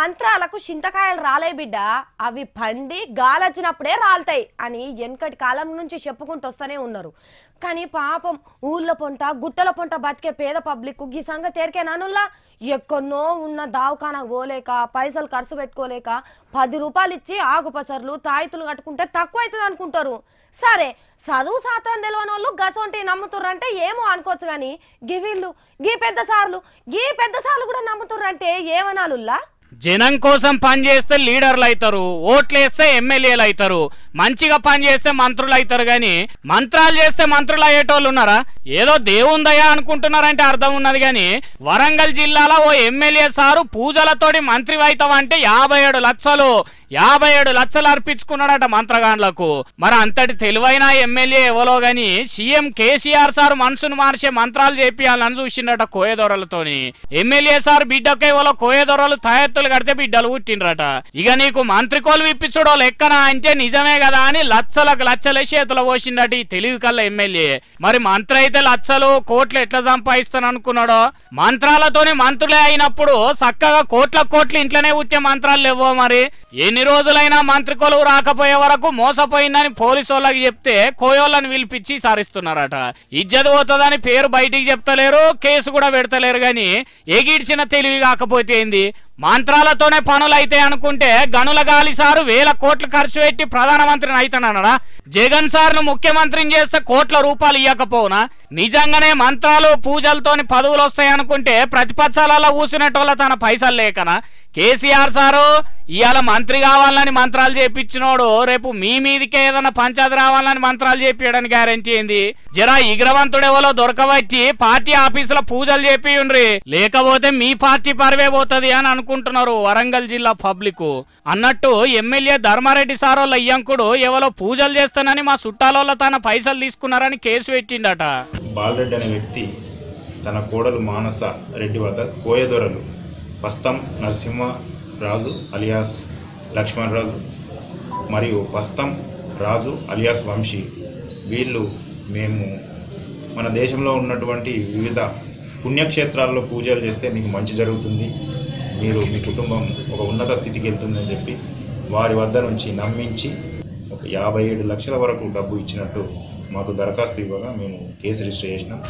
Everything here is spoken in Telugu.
మంత్రాలకు చింతకాయలు రాలే బిడ్డ, అవి పండి గాలొచ్చినప్పుడే రాలుతాయి అని వెనకటి కాలం నుంచి చెప్పుకుంటూ వస్తూనే ఉన్నారు. కానీ పాపం ఊళ్ళ పొంట గుట్టల పొంట బతికే పేద పబ్లిక్ ఈ సంగతి ఎరికేనానుల్లా ఎక్కడో ఉన్న దావకానకు పోలేక పైసలు ఖర్చు పెట్టుకోలేక 10 రూపాయలు ఇచ్చి ఆకుపసర్లు తాయితులు కట్టుకుంటే తక్కువ అవుతుంది అనుకుంటారు. సరే చదువు శాతం తెలియని వాళ్ళు గసొంటి నమ్ముతుర్రంటే ఏమో అనుకోవచ్చు, కానీ గివీళ్ళు గీ పెద్ద సార్లు కూడా నమ్ముతుర్రంటే ఏమనాలుల్లా? జనం కోసం పని చేస్తే లీడర్లు అవుతారు, ఓట్లు వేస్తే ఎమ్మెల్యేలు అవుతారు, మంచిగా పని చేస్తే మంత్రులు అవుతారు. కానీ మంత్రాలు చేస్తే మంత్రులు అయ్యేటోళ్ళు ఉన్నారా? ఏదో దేవుందయా అనుకుంటున్నారంటే అర్థం ఉన్నది. కానీ వరంగల్ జిల్లాలో ఓ ఎమ్మెల్యే సారు పూజలతోటి మంత్రి అవుతామంటే 57 లక్షలు అర్పించుకున్నాడట మంత్రగాండ్లకు. మరి అంతటి తెలివైన ఎమ్మెల్యే ఎవరో గాని సీఎం కేసీఆర్ సార్ మనసును మార్చే మంత్రాలు చేపియాలని చూసిండట కోయదొరలతోని. ఎమ్మెల్యే సార్ బిడ్డకే ఎవరో కోయదొరలు తయారు కడితే బిడ్డలు పుట్టిండ్రట. ఇక నీకు మంత్రి కోలు విప్పించుడో లెక్కన అంటే నిజమే కదా అని లక్షలే చేతులు పోసిండట ఈ తెలివి కల్ల ఎమ్మెల్యే. మరి మంత్రి అయితే లక్షలు కోట్లు ఎట్లా సంపాదిస్తాను అనుకున్నాడో? మంత్రాలతోని మంత్రులే అయినప్పుడు చక్కగా కోట్ల ఇంట్లోనే వచ్చే మంత్రాలు లేవో? మరి ఎన్ని రోజులైనా మంత్రి కొలువు రాకపోయే వరకు మోసపోయిందని పోలీసు వాళ్ళకి చెప్తే కోయోళ్ళని పిలిపించి సారిస్తున్నారట. ఇజ్జత్ పోతుందని పేరు బయటికి చెప్తలేరు, కేసు కూడా పెడతలేరు. గాని ఎగిడ్చిన తెలివి కాకపోతే ఏంది? మంత్రాలతోనే పనులు అయితే అనుకుంటే గనుల గాలి సారు 1000 కోట్లు ఖర్చు పెట్టి ప్రధానమంత్రిని అయితానన్నాడా? జగన్ సార్ను ముఖ్యమంత్రిని చేస్తే కోట్ల రూపాయలు ఇవ్వకపోవునా? నిజంగానే మంత్రాలు పూజలతోని పదవులు వస్తాయనుకుంటే ప్రతిపక్షాలలో కూర్చునేటోళ్ళ తన పైసలు లేకనా? కేసీఆర్ సారు ఇవాళ మంత్రి కావాలని మంత్రాలు చేపించినోడు రేపు మీ మీదికే ఏదైనా పంచాయతీ రావాలని మంత్రాలు చేపించడానికి గ్యారెంటీ ఏంది? జరా ఇగ్రవంతుడెవలో దొరకవచ్చి పార్టీ ఆఫీసులో పూజలు చేపియుండ్రి, లేకపోతే మీ పార్టీ పరువే పోతుంది అని అనుకుంటున్నారు వరంగల్ జిల్లా పబ్లిక్. అన్నట్టు ఎమ్మెల్యే ధర్మారెడ్డి సారోళ్ళ అయ్యంకుడు ఎవరో పూజలు చేస్తానని మా చుట్టాలలో తన పైసలు తీసుకున్నారని కేసు పెట్టిండట. బాలరెడ్డి అనే వ్యక్తి తన కోడలు మానస రెడ్డి వద్ద కోయదొరలు పస్తం నరసింహరాజు అలియాస్ లక్ష్మణరాజు మరియు పస్తం రాజు అలియాస్ వంశీ, వీళ్ళు మేము మన దేశంలో ఉన్నటువంటి వివిధ పుణ్యక్షేత్రాల్లో పూజలు చేస్తే మీకు మంచి జరుగుతుంది, మీ కుటుంబం ఒక ఉన్నత స్థితికి వెళ్తుందని చెప్పి వారి వద్ద నుంచి నమ్మించి ఒక 57 లక్షల వరకు డబ్బు ఇచ్చినట్టు మాకు దరఖాస్తు ఇవ్వగా మేము కేసు రిజిస్టర్ చేసినాం.